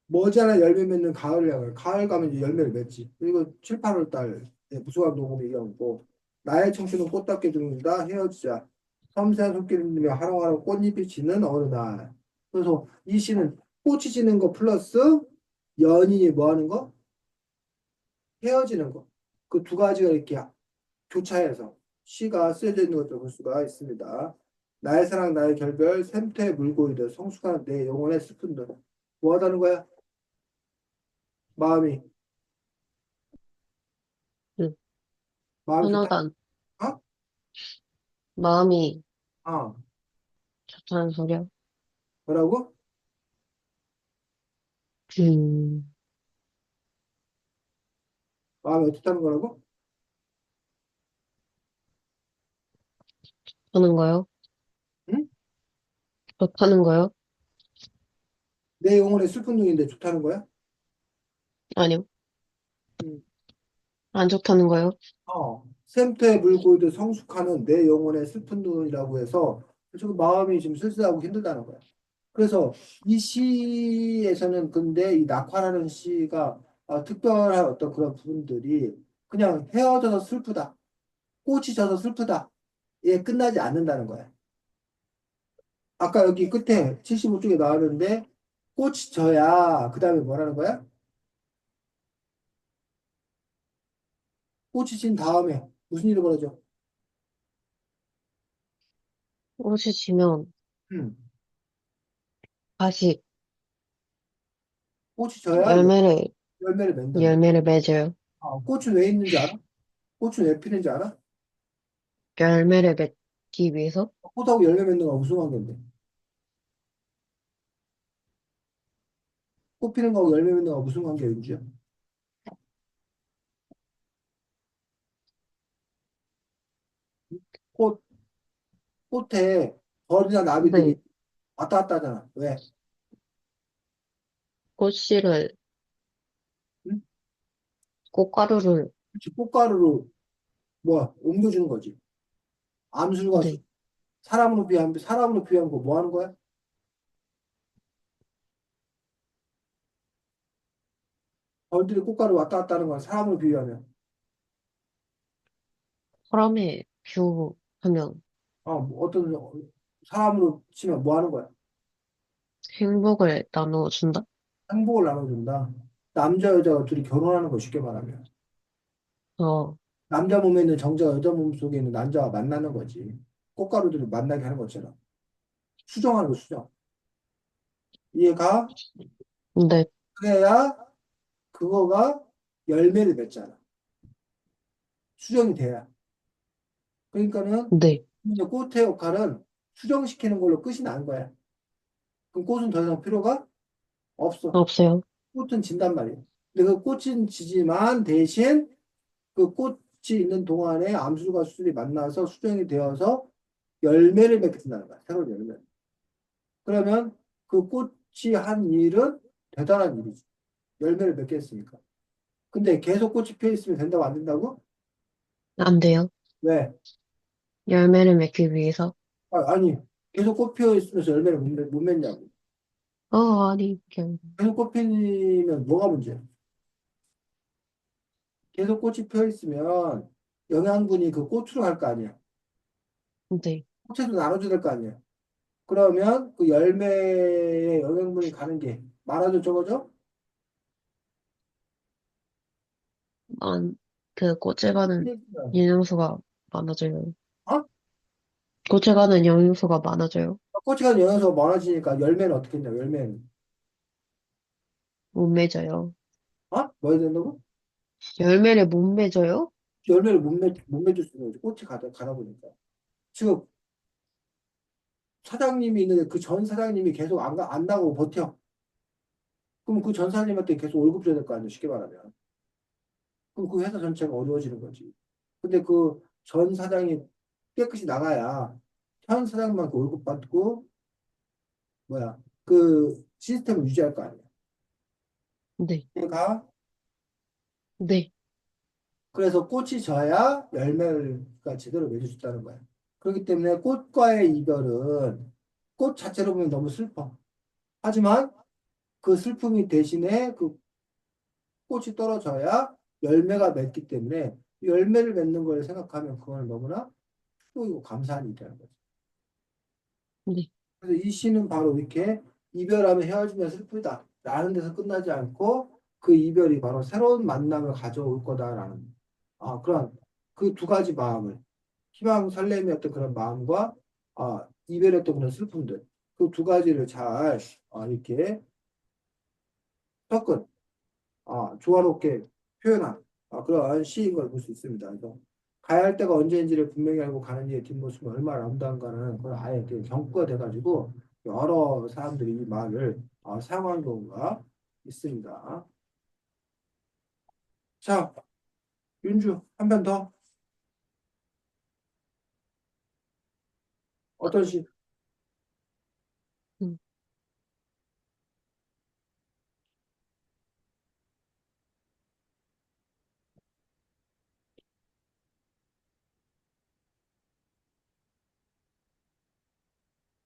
머지않아 열매 맺는 가을 향을. 가을 가면 이제 열매를 맺지. 그리고 7, 8월 달 무수한 녹음 얘기하고 나의 청춘은 꽃답게 죽는다 헤어지자. 섬세한 손길을 들며 하루하루 꽃잎이 지는 어느 날. 그래서 이 시는 꽃이 지는 거 플러스 연인이 뭐 하는 거? 헤어지는 거. 그 두 가지가 이렇게 교차해서 시가 쓰여져 있는 것을 볼 수가 있습니다. 나의 사랑, 나의 결별, 샘터에 물고 이르 성숙한 내 영혼의 슬픈 눈. 뭐 하다는 거야? 마음이. 음, 마음이 좋다. 편하다. 어? 마음이 어. 좋다는 소리야. 뭐라고? 음, 마음이 어떻다는 거라고? 하는 거요? 응? 좋다는 거요? 내 영혼의 슬픈 눈인데 좋다는 거야? 아니요. 음. 안 좋다는 거예요? 샘터에 물고 있듯 성숙하는 내 영혼의 슬픈 눈이라고 해서 지금 마음이 지금 쓸쓸하고 힘들다는 거야. 그래서 이 시에서는 근데 이 낙화라는 시가 특별한 어떤 그런 부분들이 그냥 헤어져서 슬프다, 꽃이 져서 슬프다, 예, 끝나지 않는다는 거야. 아까 여기 끝에 75쪽에 나왔는데 꽃이 져야 그 다음에 뭐라는 거야? 꽃이 진 다음에 무슨 일이 벌어져? 꽃이 지면 음, 다시 꽃이 져야 열매를, 열매를 맺는단 열매를 맺어요. 꽃은 왜 있는지 알아? 꽃은 왜 피는지 알아? 열매를 맺기 위해서 꽃하고 열매 맺는 거 무슨 관계인데? 꽃 피는 거하고 열매 맺는 거 무슨 관계인지요? 꽃, 꽃에 벌이나 나비들이 네, 왔다 갔다 하잖아. 왜? 꽃씨를, 응? 꽃가루를, 그치, 꽃가루로 뭐야? 옮겨주는 거지. 암술과 네, 사람으로 비하면 뭐 하는 거야? 벌들이 꽃가루 왔다 갔다 하는 건 사람으로 비유하면. 사람의 뷰하면 뭐 어떤 사람으로 치면 뭐 하는 거야? 행복을 나눠준다? 행복을 나눠준다. 남자, 여자가 둘이 결혼하는 거 쉽게 말하면. 어, 남자 몸에 있는 정자가 여자 몸 속에 있는 남자와 만나는 거지. 꽃가루들을 만나게 하는 것처럼. 수정하는 거, 수정. 이해가? 네, 그래야 그거가 열매를 맺잖아. 수정이 돼야. 그러니까는 네, 이제 꽃의 역할은 수정시키는 걸로 끝이 난 거야. 그럼 꽃은 더 이상 필요가 없어. 없어요. 꽃은 진단 말이야. 근데 그 꽃은 지지만 대신 그 꽃이 있는 동안에 암술과 수술이 만나서 수정이 되어서 열매를 맺게 된다는 거야. 새로운 열매. 그러면 그 꽃이 한 일은 대단한 일이지. 열매를 맺게 했으니까. 근데 계속 꽃이 피어 있으면 된다고 안 된다고? 안 돼요. 왜? 열매를 맺기 위해서. 아니, 계속 꽃 피어 있으면서 열매를 못 맺냐고. 아니, 그냥, 계속 꽃 피면 뭐가 문제야? 계속 꽃이 피어 있으면 영양분이 그 꽃으로 갈 거 아니야. 네, 꽃에도 나눠줘야 될 거 아니야. 그러면 그 열매에 영양분이 가는 게 많아져 적어져? 안, 그 꽃에 가는 영양소가 많아져요. 어? 꽃에 가는 영양소가 많아져요. 꽃이 가는 영양소가 많아지니까 열매는 어떻게 했냐? 열매는 못 맺어요. 뭐 해야 된다고? 열매를 못 맺어요? 열매를 못 맺을 수 있는 거지. 꽃이 가다 보니까. 지금 사장님이 있는데 그 전 사장님이 계속 안 나가고 버텨. 그럼 그 전 사장님한테 계속 월급 줘야 될 거 아니야, 쉽게 말하면. 그럼 그 회사 전체가 어려워지는 거지. 근데 그 전 사장이 깨끗이 나가야 현 사장만 그 월급 받고, 뭐야, 그 시스템을 유지할 거 아니야. 네, 그러니까 네, 그래서 꽃이 져야 열매가 제대로 맺을 수 있다는 거야. 그렇기 때문에 꽃과의 이별은 꽃 자체로 보면 너무 슬퍼. 하지만 그 슬픔이 대신에 그 꽃이 떨어져야 열매가 맺기 때문에 열매를 맺는 걸 생각하면 그거는 너무나 기쁘고 감사한 일이라는 거죠. 네, 그래서 이 시는 바로 이렇게 이별하면 헤어지면 슬프다 라는 데서 끝나지 않고 그 이별이 바로 새로운 만남을 가져올 거다라는 그런 그 두 가지 마음을 희망 설렘이었던 그런 마음과 이별했던 그런 슬픔들 그 두 가지를 잘 이렇게 섞은 조화롭게 표현한 그런 시인 걸 볼 수 있습니다. 그래서 가야 할 때가 언제인지를 분명히 알고 가는 이의 뒷모습은 얼마나 아름다운가는 그걸 아예 이렇게 경구가 돼가지고 여러 사람들이 이 말을 사용한 경우가 있습니다. 자, 윤주 한 편 더. 어떤 시? 음,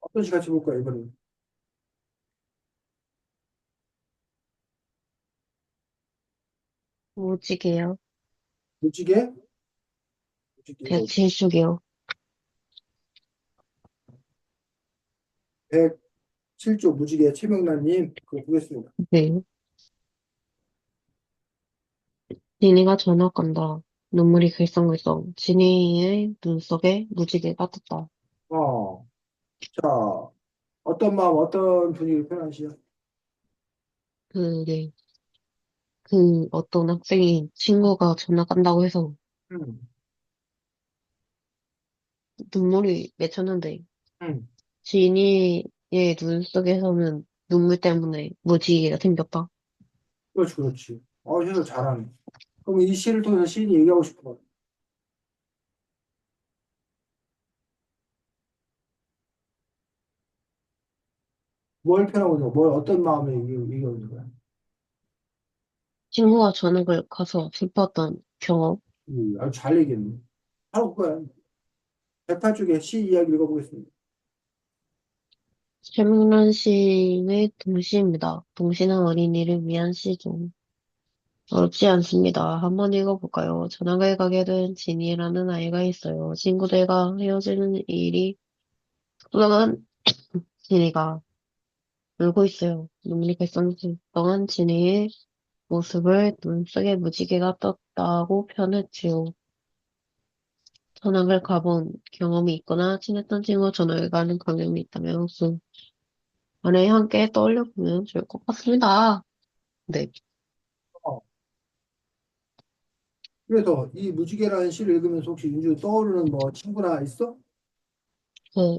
어떤 시 같이 볼까요, 이번엔? 무지개요. 무지개? 무지개가 백칠죽이요. 107조 무지개 최명란님, 그거 보겠습니다. 네. 지니가 전화 건다. 눈물이 글썽글썽. 지니의 눈속에 무지개가 떴다. 어, 자, 어떤 마음, 어떤 분위기를 표현하시죠? 그게 어떤 학생이 친구가 전화 간다고 해서 음, 눈물이 맺혔는데 음, 지니의 눈 속에서는 눈물 때문에 무지개가 생겼다. 그렇지, 그렇지. 해석 잘하네. 그럼 이 시를 통해서 시인이 얘기하고 싶은 건 뭘 표현하고 있는 거야? 어떤 마음을 얘기하고 있는 거야? 친구가 전학을 가서 슬펐던 경험. 아주 잘 얘기했네. 바로 그거야. 108쪽에 시 이야기 읽어보겠습니다. 최명란 시인의 동시입니다. 동시는 어린이를 위한 시죠. 어렵지 않습니다. 한번 읽어볼까요? 전학을 가게 된 진이라는 아이가 있어요. 친구들과 헤어지는 일이 속상한 진이가 울고 있어요. 눈물이 글썽글썽한 진이의 모습을 눈속에 무지개가 떴다고 표현했지요. 전학을 가본 경험이 있거나 친했던 친구와 전학을 가는 경험이 있다면 그 안에 함께 떠올려보면 좋을 것 같습니다. 네. 어, 그래서 이 무지개라는 시를 읽으면서 혹시 윤주 떠오르는 뭐 친구나 있어?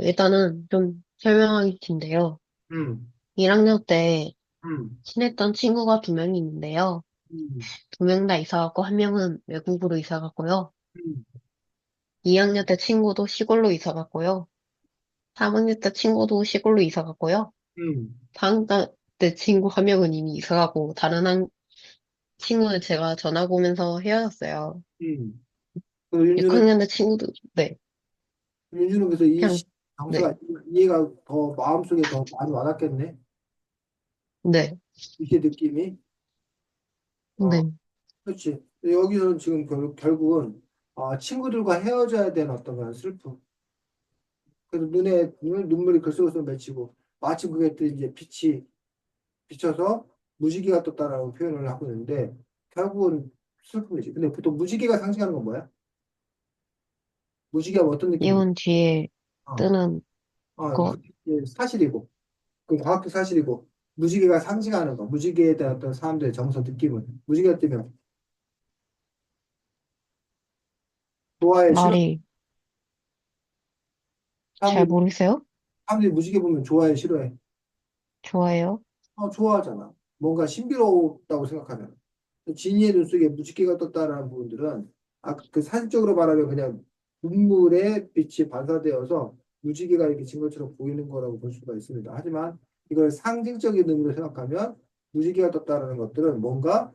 일단은 좀 설명하기 긴데요. 음, 1학년 때 음, 친했던 친구가 두 명이 있는데요. 음, 두 명 다 이사 갔고, 한 명은 외국으로 이사 갔고요. 음, 2학년 때 친구도 시골로 이사 갔고요. 3학년 때 친구도 시골로 이사 갔고요. 음, 4학년 때 친구 한 명은 이미 이사 가고, 다른 한 친구는 제가 전학 오면서 헤어졌어요. 음. 그 윤주는 6학년 때 친구도, 네, 윤주는 그래서 이 그냥, 시 네, 정서가 이해가 더 마음속에 더 많이 와닿겠네. 네, 이게 느낌이. 어, 네. 그렇지. 여기서는 지금 결국은 친구들과 헤어져야 되는 어떤 그런 슬픔. 그래서 눈물이 글썽글썽 맺히고 마침 그게 또 이제 빛이 비춰서 무지개가 떴다라고 표현을 하고 있는데 결국은 슬픔이지. 근데 보통 무지개가 상징하는 건 뭐야? 무지개가 어떤 느낌이지? 이혼 뒤에 어, 뜨는 것, 그게 사실이고, 그 과학적 사실이고, 무지개가 상징하는 거, 무지개에 대한 어떤 사람들의 정서 느낌은 무지개가 뜨면 좋아해, 싫어? 말이 잘 사람들이 모르겠어요? 사람들이 무지개 보면 좋아해, 싫어해? 좋아해요? 좋아하잖아. 뭔가 신비롭다고 생각하잖아. 지니의 눈 속에 무지개가 떴다라는 부분들은 그 사실적으로 말하면 그냥 눈물에 빛이 반사되어서 무지개가 이렇게 진 것처럼 보이는 거라고 볼 수가 있습니다. 하지만 이걸 상징적인 의미로 생각하면 무지개가 떴다라는 것들은 뭔가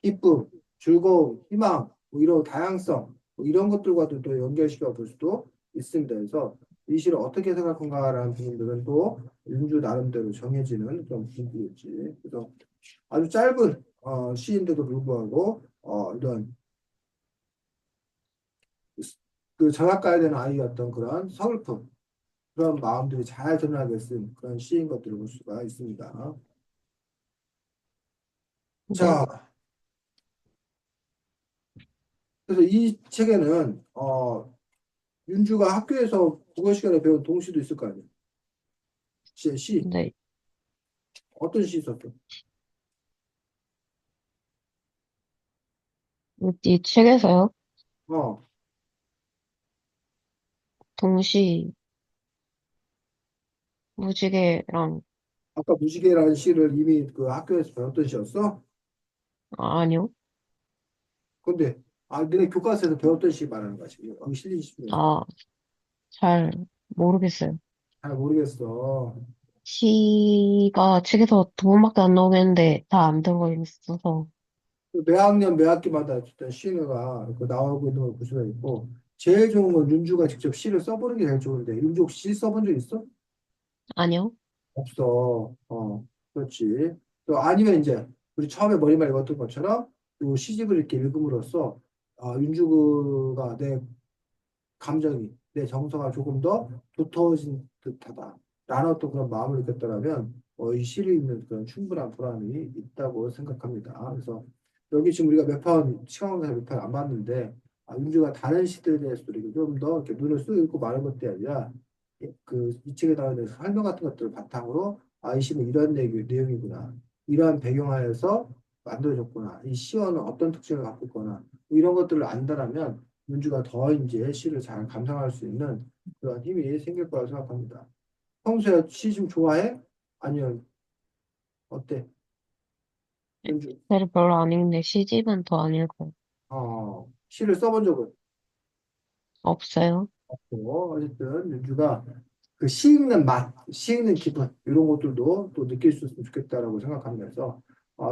기쁨, 즐거움, 희망, 뭐 이런 다양성, 뭐 이런 것들과도 또 연결시켜 볼 수도 있습니다. 그래서 이 시를 어떻게 생각한가라는 부분들은 또 윤주 나름대로 정해지는 그런 부분이겠지. 그래서 아주 짧은 시인데도 불구하고 이런 그 전학 가야 되는 아이였던 그런 서글픔, 그런 마음들이 잘 드러나게 쓴 그런 시인 것들을 볼 수가 있습니다. 네, 자, 그래서 이 책에는 윤주가 학교에서 국어 시간에 배운 동시도 있을 거 아니에요. 시 네. 어떤 시 있었어? 이 책에서요, 어, 동시, 무지개랑, 아까 무지개라는 시를 이미 그 학교에서 배웠던 시였어? 아니요. 근데 너네 교과서에서 배웠던 시 말하는 거지. 여기 실린 시 중에서. 아, 잘 모르겠어요. 잘 모르겠어. 시가 책에서 두 번밖에 안 나오겠는데 다 안 들어가 있어서. 매 학년 매 학기마다 어떤 시가 그 나오고 있는 걸 볼 수가 있고 제일 좋은 건 윤주가 직접 시를 써보는 게 제일 좋은데 윤주 혹시 시 써본 적 있어? 아니요. 없어. 그렇지. 또 아니면 이제 우리 처음에 머리말 읽었던 것처럼 요 시집을 이렇게 읽음으로써 윤주가 내 감정이, 내 정서가 조금 더 두터워진 듯하다. 라는 어떤 그런 마음을 느꼈더라면 이 시를 읽는 그런 충분한 보람이 있다고 생각합니다. 그래서 여기 지금 우리가 몇 편, 시간관계사 몇 편 안 봤는데 윤주가 다른 시들에 대해서도 이렇게 좀 더 이렇게 눈을 쑥 읽고 말한 것들이 아니라 이 책에 나와 있는 설명 같은 것들을 바탕으로 이 시는 이런 내용이구나. 이러한 배경하에서 만들어졌구나. 이 시어는 어떤 특징을 갖고 있거나 뭐 이런 것들을 안다라면 윤주가 더 이제 시를 잘 감상할 수 있는 그런 힘이 생길 거라고 생각합니다. 평소에 시 좀 좋아해? 아니면 어때? 윤주. 시를 별로 안 읽는데 시집은 더 안 읽어요. 시를 써본 적은 없어요. 없고 어쨌든 윤주가 그 시 읽는 맛, 시 읽는 기분 이런 것들도 또 느낄 수 있으면 좋겠다라고 생각하면서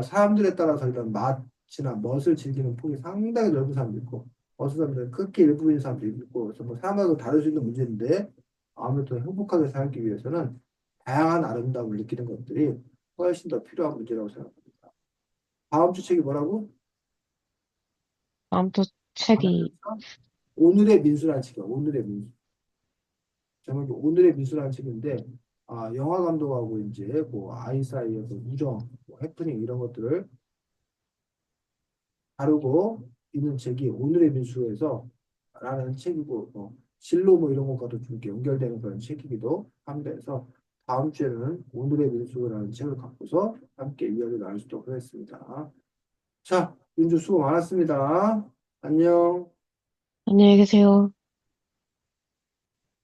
사람들에 따라서 이런 맛이나 멋을 즐기는 폭이 상당히 넓은 사람도 있고 어떤 사람들은 극히 일부인 사람도 있고 그래서 뭐 사람마다 다를 수 있는 문제인데 아무래도 행복하게 살기 위해서는 다양한 아름다움을 느끼는 것들이 훨씬 더 필요한 문제라고 생각합니다. 다음 주 책이 뭐라고? 다음 또 안 책이 알려줬어? 오늘의 민수라는 책이야. 오늘의 민수. 제목이 오늘의 미술한 책인데 영화 감독하고 이제 뭐 아이 사이의 그 우정, 뭐 해프닝 이런 것들을 다루고 있는 책이 오늘의 민수에서 라는 책이고 진로 뭐 이런 것과도 좀 이렇게 연결되는 그런 책이기도 합니다. 그래서 다음 주에는 오늘의 민수라는 책을 갖고서 함께 이야기 나눌 수 있도록 하겠습니다. 자, 윤주 수고 많았습니다. 안녕. 안녕히 계세요.